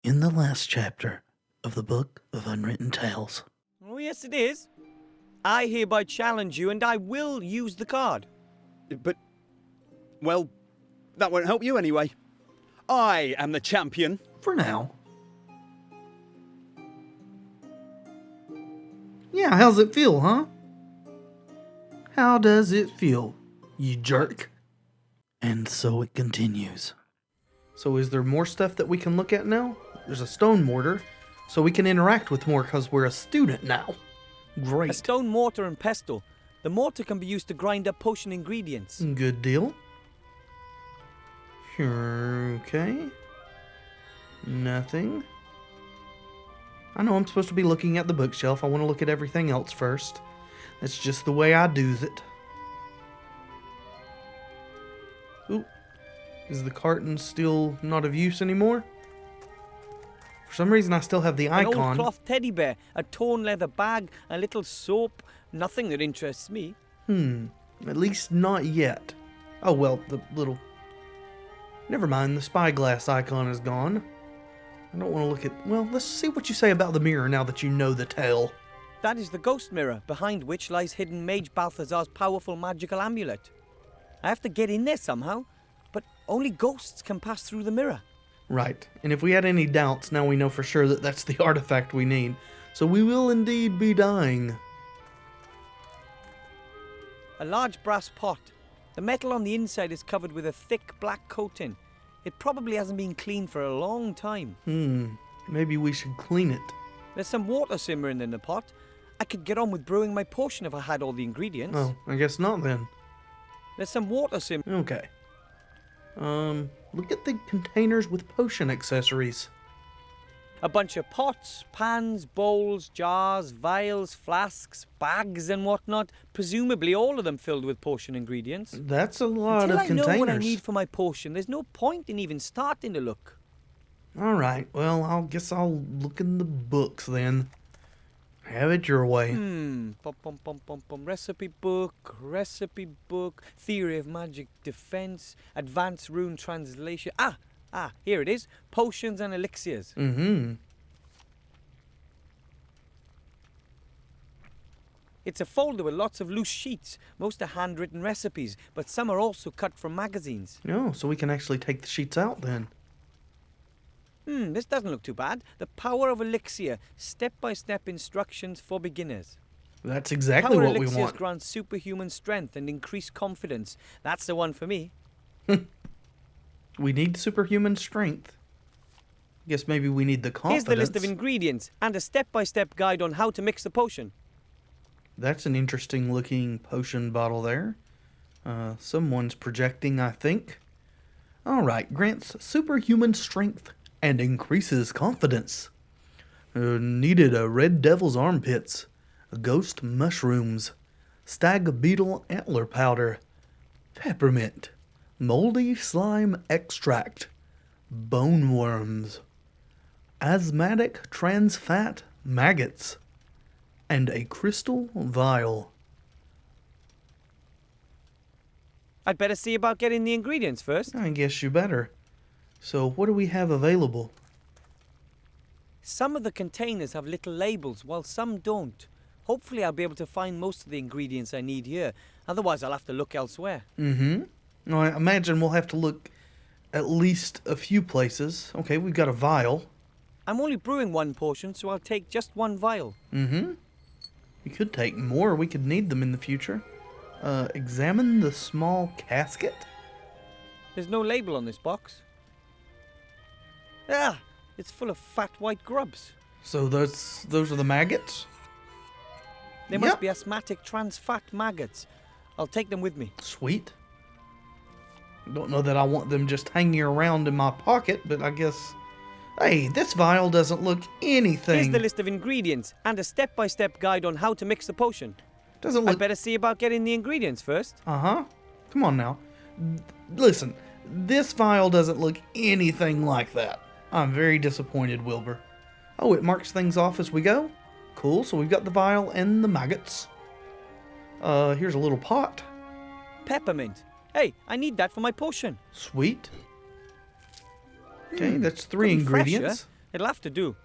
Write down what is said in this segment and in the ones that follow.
in the last chapter of the Book of Unwritten Tales. Oh, yes, it is. I hereby challenge you, and I will use the card. But, well, that won't help you anyway. I am the champion. For now. Yeah, how's it feel, huh? How does it feel, you jerk? And so it continues. So is there more stuff that we can look at now? There's a stone mortar, so we can interact with more because we're a student now. Great. A stone mortar and pestle. The mortar can be used to grind up potion ingredients. Good deal. Okay. Nothing. I know I'm supposed to be looking at the bookshelf. I want to look at everything else first. That's just the way I does it. Ooh. Is the carton still not of use anymore? For some reason I still have the icon. An old cloth teddy bear, a torn leather bag, a little soap. Nothing that interests me. At least not yet. Oh well, the little... Never mind, the spyglass icon is gone. I don't want to look at... Well, let's see what you say about the mirror now that you know the tale. That is the ghost mirror, behind which lies hidden Mage Balthazar's powerful magical amulet. I have to get in there somehow, but only ghosts can pass through the mirror. Right, and if we had any doubts, now we know for sure that that's the artifact we need. So we will indeed be dying. A large brass pot. The metal on the inside is covered with a thick black coating. It probably hasn't been cleaned for a long time. Maybe we should clean it. There's some water simmering in the pot. I could get on with brewing my potion if I had all the ingredients. Oh, I guess not then. There's some water simmering. Okay. Look at the containers with potion accessories. A bunch of pots, pans, bowls, jars, vials, flasks, bags and whatnot. Presumably all of them filled with potion ingredients. That's a lot of containers. Until I know what I need for my potion, there's no point in even starting to look. Alright, well, I guess I'll look in the books then. Have it your way. Recipe book, theory of magic defense, advanced rune translation. Here it is. Potions and elixirs. It's a folder with lots of loose sheets. Most are handwritten recipes, but some are also cut from magazines. Oh, so we can actually take the sheets out then. This doesn't look too bad. The Power of Elixir. Step-by-step instructions for beginners. That's exactly what we want. Elixirs grant superhuman strength and increased confidence. That's the one for me. We need superhuman strength. Guess maybe we need the confidence. Here's the list of ingredients and a step-by-step guide on how to mix the potion. That's an interesting looking potion bottle there. Someone's projecting, I think. Alright, grants superhuman strength and increases confidence. Needed a red devil's armpits, ghost mushrooms, stag beetle antler powder, peppermint, moldy slime extract, bone worms, asthmatic trans fat maggots, and a crystal vial. I'd better see about getting the ingredients first. I guess you better. So what do we have available? Some of the containers have little labels, while some don't. Hopefully I'll be able to find most of the ingredients I need here. Otherwise I'll have to look elsewhere. I imagine we'll have to look at least a few places. Okay, we've got a vial. I'm only brewing one potion, so I'll take just one vial. We could take more. We could need them in the future. Examine the small casket. There's no label on this box. It's full of fat white grubs. So those are the maggots? They must be asthmatic trans fat maggots. I'll take them with me. Sweet. Don't know that I want them just hanging around in my pocket, but I guess... Hey, this vial doesn't look anything. Here's the list of ingredients and a step-by-step guide on how to mix the potion. Doesn't look... I'd better see about getting the ingredients first. Come on now. Listen, this vial doesn't look anything like that. I'm very disappointed, Wilbur. Oh, it marks things off as we go? Cool, so we've got the vial and the maggots. Here's a little pot. Peppermint. Hey, I need that for my potion. Sweet. Okay, that's 3 ingredients. Fresher. It'll have to do.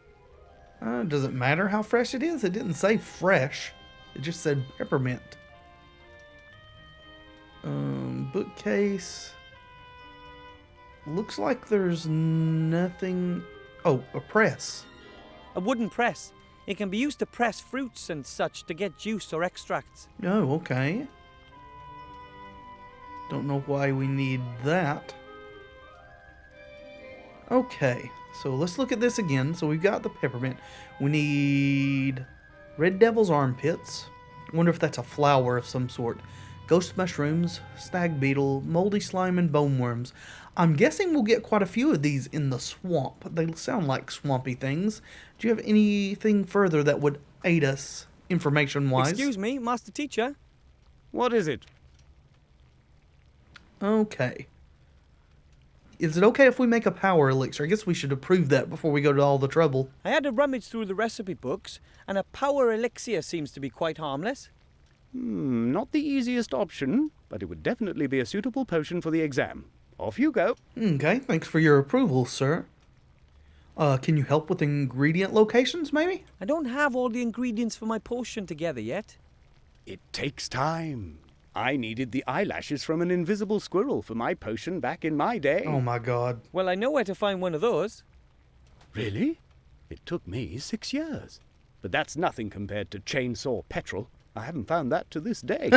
Does it matter how fresh it is? It didn't say fresh. It just said peppermint. Bookcase. Looks like there's nothing... Oh, a press. A wooden press. It can be used to press fruits and such to get juice or extracts. Oh, okay. Don't know why we need that. Okay, so let's look at this again. So we've got the peppermint. We need red devil's armpits. I wonder if that's a flower of some sort. Ghost mushrooms, stag beetle, moldy slime, and bone worms. I'm guessing we'll get quite a few of these in the swamp. They sound like swampy things. Do you have anything further that would aid us information-wise? Excuse me, Master Teacher. What is it? Okay. Is it okay if we make a power elixir? I guess we should approve that before we go to all the trouble. I had a rummage through the recipe books, and a power elixir seems to be quite harmless. Not the easiest option, but it would definitely be a suitable potion for the exam. Off you go. Okay, thanks for your approval, sir. Can you help with ingredient locations, maybe? I don't have all the ingredients for my potion together yet. It takes time. I needed the eyelashes from an invisible squirrel for my potion back in my day. Oh my god. Well, I know where to find one of those. Really? It took me 6 years. But that's nothing compared to chainsaw petrol. I haven't found that to this day.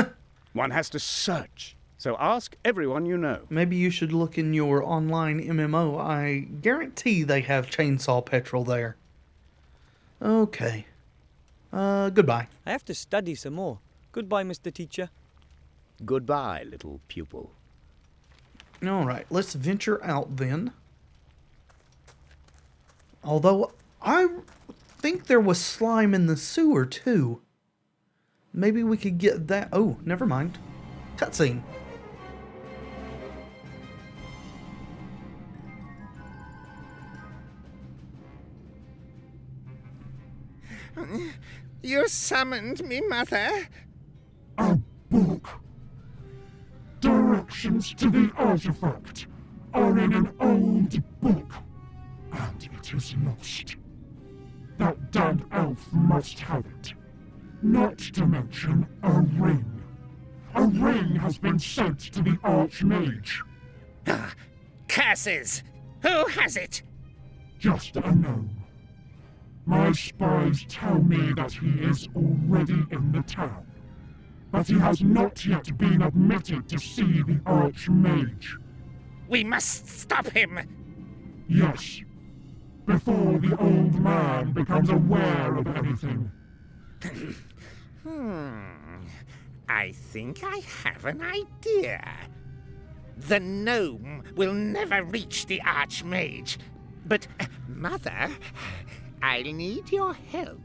One has to search. So ask everyone you know. Maybe you should look in your online MMO. I guarantee they have chainsaw petrol there. Okay. Goodbye. I have to study some more. Goodbye, Mr. Teacher. Goodbye, little pupil. Alright, let's venture out then. Although, I think there was slime in the sewer too. Maybe we could get that... Oh, never mind. Cutscene. You summoned me, Mother? A book. Directions to the artifact are in an old book, and it is lost. That damned elf must have it. Not to mention a ring. A ring has been sent to the Archmage. Ah, curses! Who has it? Just a gnome. My spies tell me that he is already in the town, but he has not yet been admitted to see the Archmage. We must stop him! Yes, before the old man becomes aware of anything. I think I have an idea. The gnome will never reach the Archmage. But, Mother, I'll need your help.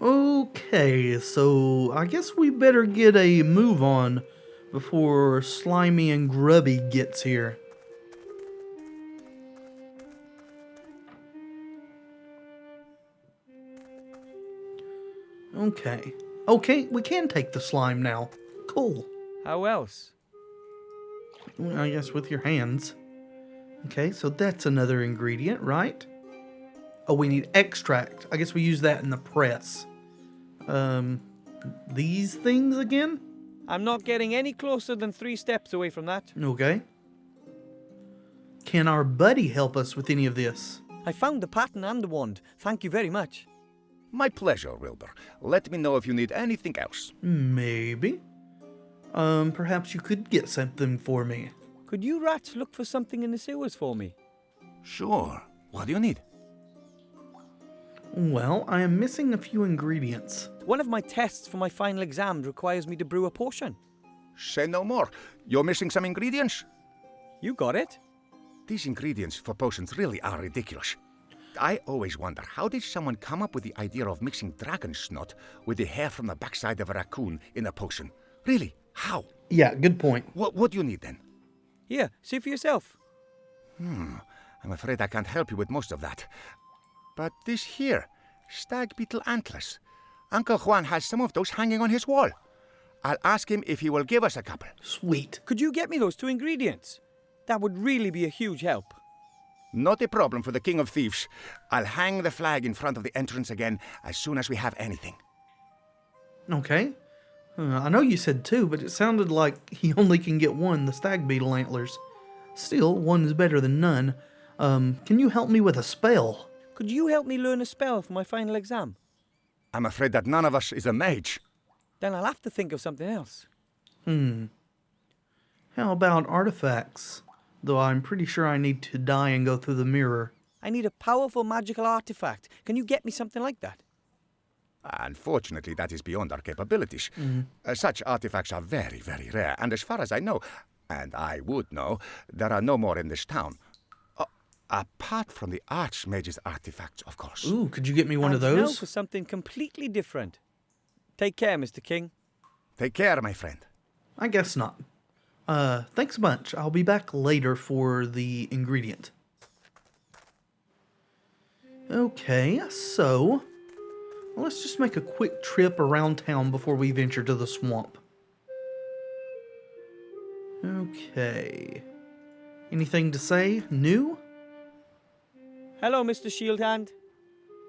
Okay, so I guess we better get a move on before Slimy and Grubby gets here. Okay. Okay, we can take the slime now. Cool. How else? Well, I guess with your hands. Okay, so that's another ingredient, right? Oh, we need extract. I guess we use that in the press. These things again? I'm not getting any closer than 3 steps away from that. Okay. Can our buddy help us with any of this? I found the pattern and the wand. Thank you very much. My pleasure, Wilbur. Let me know if you need anything else. Maybe. Perhaps you could get something for me. Could you rats look for something in the sewers for me? Sure. What do you need? Well, I am missing a few ingredients. One of my tests for my final exam requires me to brew a potion. Say no more. You're missing some ingredients? You got it. These ingredients for potions really are ridiculous. I always wonder, how did someone come up with the idea of mixing dragon snot with the hair from the backside of a raccoon in a potion? Really? How? Yeah, good point. What do you need then? Here, see for yourself. I'm afraid I can't help you with most of that. But this here, stag beetle antlers. Uncle Juan has some of those hanging on his wall. I'll ask him if he will give us a couple. Sweet. Could you get me those 2 ingredients? That would really be a huge help. Not a problem for the King of Thieves. I'll hang the flag in front of the entrance again as soon as we have anything. Okay. I know you said 2, but it sounded like he only can get 1, the stag beetle antlers. Still, 1 is better than none. Can you help me with a spell? Could you help me learn a spell for my final exam? I'm afraid that none of us is a mage. Then I'll have to think of something else. How about artifacts? Though I'm pretty sure I need to die and go through the mirror. I need a powerful magical artifact. Can you get me something like that? Unfortunately, that is beyond our capabilities. Such artifacts are very, very rare, and as far as I know, and I would know, there are no more in this town. Apart from the Archmage's artifacts, of course. Ooh, could you get me one of And now those? for something completely different. Take care, Mr. King. Take care, my friend. I guess not. Thanks a bunch. I'll be back later for the ingredient. Okay, so let's just make a quick trip around town before we venture to the swamp. Okay. Anything to say? New? Hello, Mr. Shieldhand.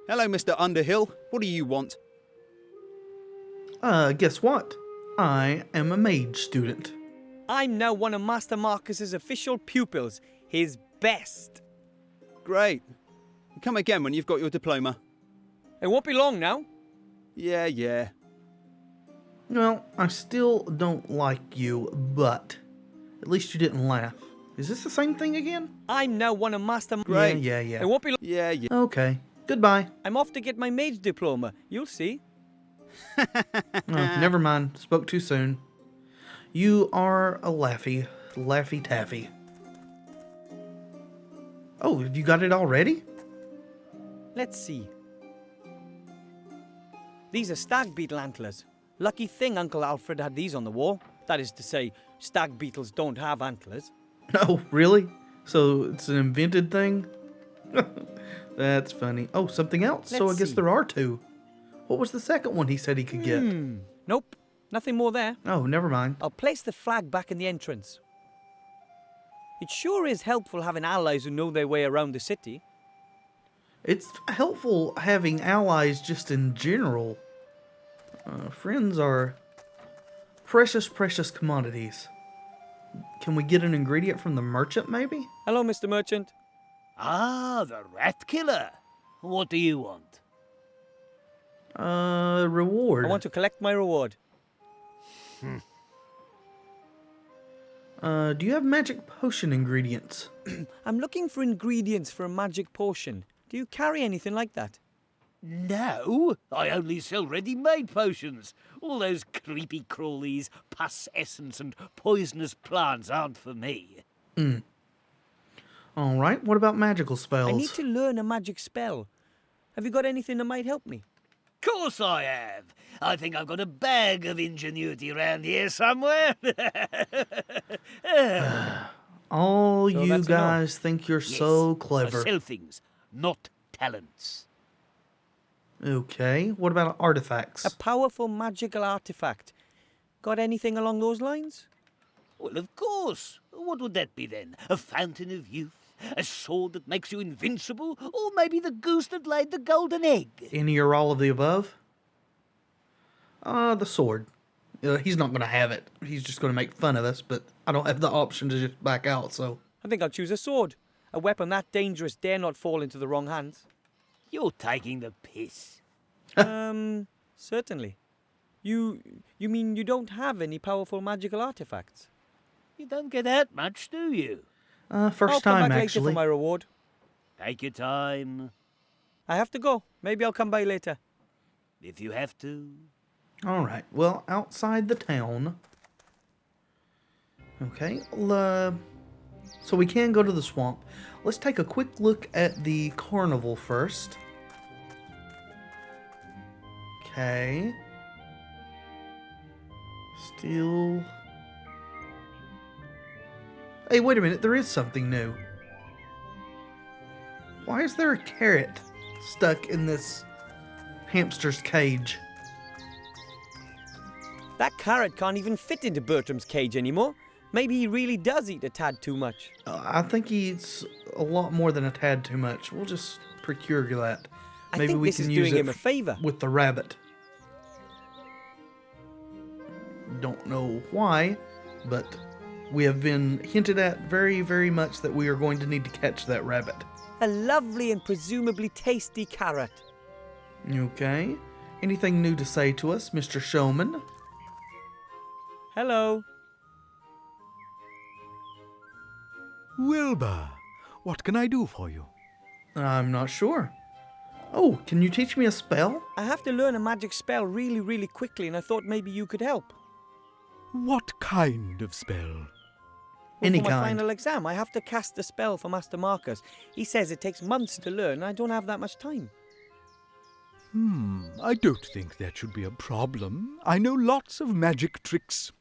Hello, Mr. Underhill. What do you want? Guess what? I am a mage student. I'm now one of Master Marcus's official pupils. His best. Great. Come again when you've got your diploma. It won't be long now. Yeah. Well, I still don't like you, but at least you didn't laugh. Is this the same thing again? I'm now one of Master... Great. Yeah. It won't be long. Yeah. Okay. Goodbye. I'm off to get my mage diploma. You'll see. Oh, never mind. Spoke too soon. You are a Laffy Taffy. Oh, have you got it already? Let's see. These are stag beetle antlers. Lucky thing Uncle Alfred had these on the wall. That is to say, stag beetles don't have antlers. Oh, really? So it's an invented thing? That's funny. Oh, something else? So I Let's guess see. there are 2. What was the second one he said he could get? Nope, nothing more there. Oh, never mind. I'll place the flag back in the entrance. It sure is helpful having allies who know their way around the city. It's helpful having allies just in general. Friends are precious commodities. Can we get an ingredient from the merchant, maybe? Hello, Mr. Merchant. Ah, the rat killer. What do you want? Reward. I want to collect my reward. Do you have magic potion ingredients? I'm looking for ingredients for a magic potion. Do you carry anything like that? No, I only sell ready-made potions. All those creepy crawlies, pus essence and poisonous plants aren't for me. All right. What about magical spells? I need to learn a magic spell. Have you got anything that might help me? Course I have. I think I've got a bag of ingenuity around here somewhere. All So you that's a no. guys think you're so I clever. sell things, not talents. Okay. What about artifacts? A powerful magical artifact. Got anything along those lines? Well, of course. What would that be then? A fountain of youth? A sword that makes you invincible? Or maybe the goose that laid the golden egg? Any or all of the above? The sword. He's not going to have it. He's just going to make fun of us, but I don't have the option to just back out, so... I think I'll choose a sword. A weapon that dangerous dare not fall into the wrong hands. You're taking the piss. Certainly. You mean you don't have any powerful magical artifacts? You don't get out much, do you? First I'll come time, back later actually. for my reward. Take your time, I have to go. Maybe I'll come by later. if you have to. All right. Well, outside the town... Okay. So we can go to the swamp. Let's take a quick look at the carnival first. Okay. Still... Hey, wait a minute. There is something new. Why is there a carrot stuck in this hamster's cage? That carrot can't even fit into Bertram's cage anymore. Maybe he really does eat a tad too much. I think he eats a lot more than a tad too much. We'll just procure that. I Maybe think we this can is use doing it him a favor. with the rabbit. Don't know why, but we have been hinted at very, very much that we are going to need to catch that rabbit. A lovely and presumably tasty carrot. Okay. Anything new to say to us, Mr. Showman? Hello. Wilbur, what can I do for you? I'm not sure. Oh, can you teach me a spell? I have to learn a magic spell really, really quickly, and I thought maybe you could help. What kind of spell? Well, Any for my kind. final exam, I have to cast a spell for Master Marcus. He says it takes months to learn, and I don't have that much time. I don't think that should be a problem. I know lots of magic tricks.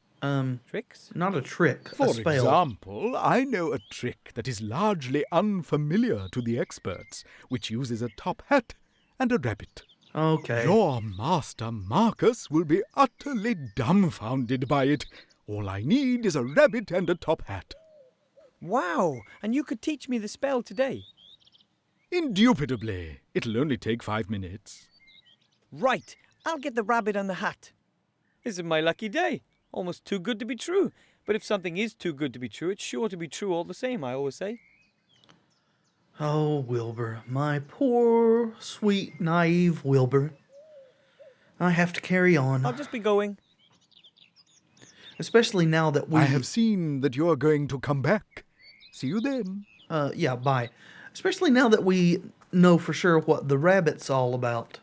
Tricks? Not a trick, For a spell. example, I know a trick that is largely unfamiliar to the experts, which uses a top hat and a rabbit. Okay. Your Master Marcus will be utterly dumbfounded by it. All I need is a rabbit and a top hat. Wow! And you could teach me the spell today? Indubitably. It'll only take 5 minutes. Right! I'll get the rabbit and the hat. This is my lucky day. Almost too good to be true. But if something is too good to be true, it's sure to be true all the same, I always say. Oh, Wilbur. My poor, sweet, naive Wilbur. I have to carry on. I'll just be going. Especially now that we... I have seen that you're going to come back. See you then. Yeah, bye. Especially now that we know for sure what the rabbit's all about.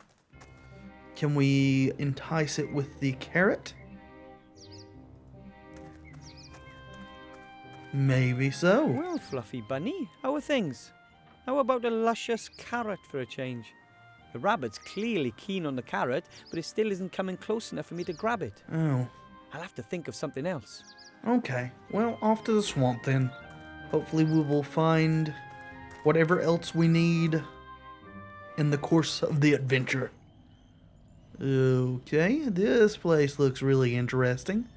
Can we entice it with the carrot? Maybe so. Well, Fluffy Bunny, how are things? How about a luscious carrot for a change? The rabbit's clearly keen on the carrot, but it still isn't coming close enough for me to grab it. Oh, I'll have to think of something else. okay. Well, off to the swamp then. Hopefully we will find whatever else we need in the course of the adventure. Okay, this place looks really interesting.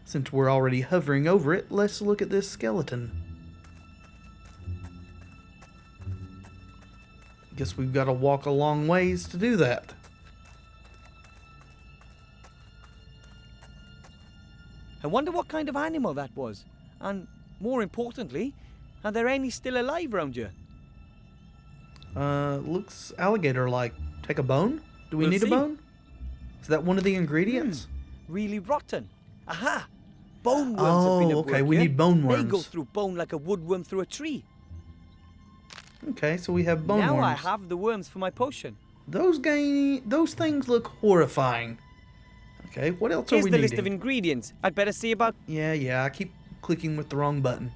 Since we're already hovering over it, let's look at this skeleton. Guess we've got to walk a long ways to do that. I wonder what kind of animal that was. And, more importantly, are there any still alive around here? Looks alligator-like. Take a bone? Do we We'll need see. a bone? Is that one of the ingredients? Really rotten. Aha! Bone worms have been at okay, work we here. need bone They go worms. through bone like a woodworm through a tree. Okay, so we have bone now worms. I have the worms for my potion. Those things look horrifying. Okay, what else Here's are we the needing? list of ingredients. I'd better see about... Yeah, I keep clicking with the wrong button.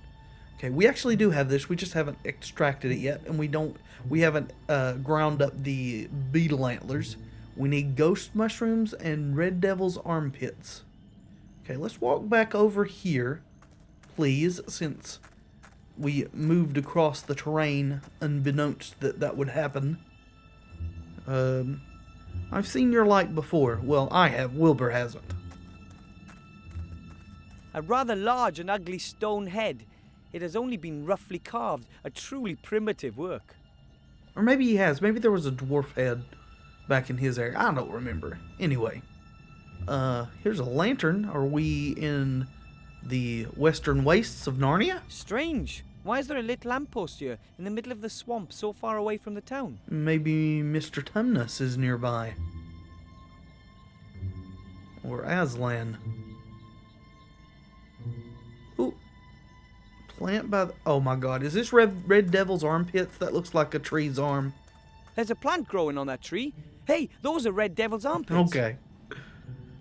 Okay, we actually do have this. We just haven't extracted it yet, and we haven't ground up the beetle antlers. We need ghost mushrooms and red devil's armpits. Okay, let's walk back over here, please, since we moved across the terrain unbeknownst that would happen. I've seen your light before. Well, I have. Wilbur hasn't. A rather large and ugly stone head. It has only been roughly carved. A truly primitive work. Or maybe he has. Maybe there was a dwarf head back in his area. I don't remember. Anyway. Here's a lantern. Are we in the western wastes of Narnia? Strange. Why is there a lit lamppost here in the middle of the swamp so far away from the town? Maybe Mr. Tumnus is nearby. Or Aslan. Ooh. Plant by the... Oh my god. Is this red devil's armpits? That looks like a tree's arm. There's a plant growing on that tree. Hey, those are red devil's armpits. Okay.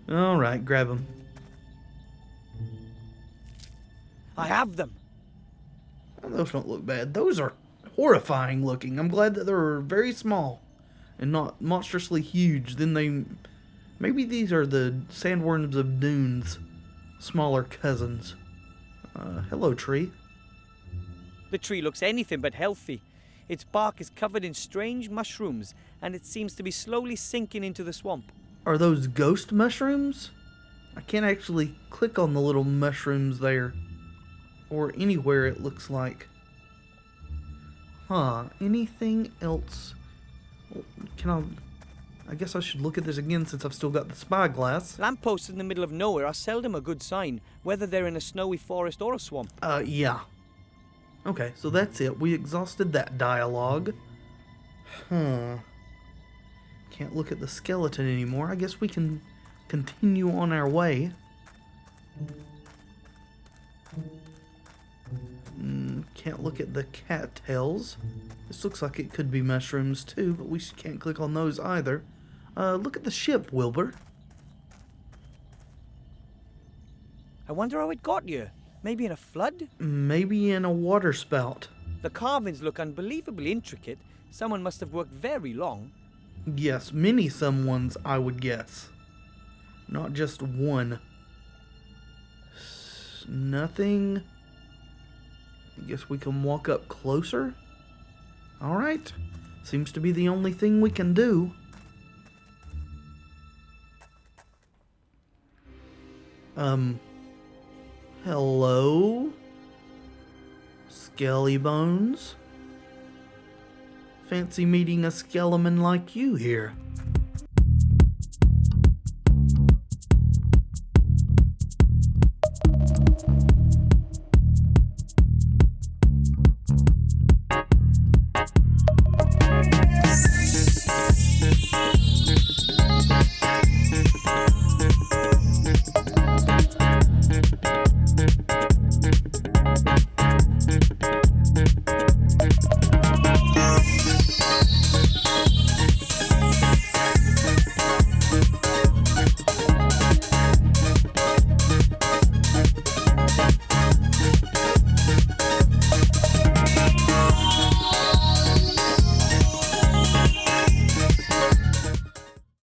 Alright, grab them. I have them. Those don't look bad. Those are horrifying looking. I'm glad that they're very small and not monstrously huge. Then maybe these are the sandworms of dunes, smaller cousins. Hello, tree. The tree looks anything but healthy. Its bark is covered in strange mushrooms, and it seems to be slowly sinking into the swamp. Are those ghost mushrooms? I can't actually click on the little mushrooms there. Or anywhere, it looks like. Huh. Anything else? Can I guess I should look at this again since I've still got the spyglass. Lampposts in the middle of nowhere are seldom a good sign, whether they're in a snowy forest or a swamp. Yeah. Okay, so that's it. We exhausted that dialogue. Huh. Can't look at the skeleton anymore. I guess we can continue on our way. Can't look at the cattails. This looks like it could be mushrooms too, but we can't click on those either. Look at the ship, Wilbur. I wonder how it got here. Maybe in a flood? Maybe in a water spout. The carvings look unbelievably intricate. Someone must have worked very long. Yes, many someones, I would guess. Not just one. Nothing. I guess we can walk up closer. Alright. Seems to be the only thing we can do. Hello? Skelly Bones? Fancy meeting a skeleton like you here.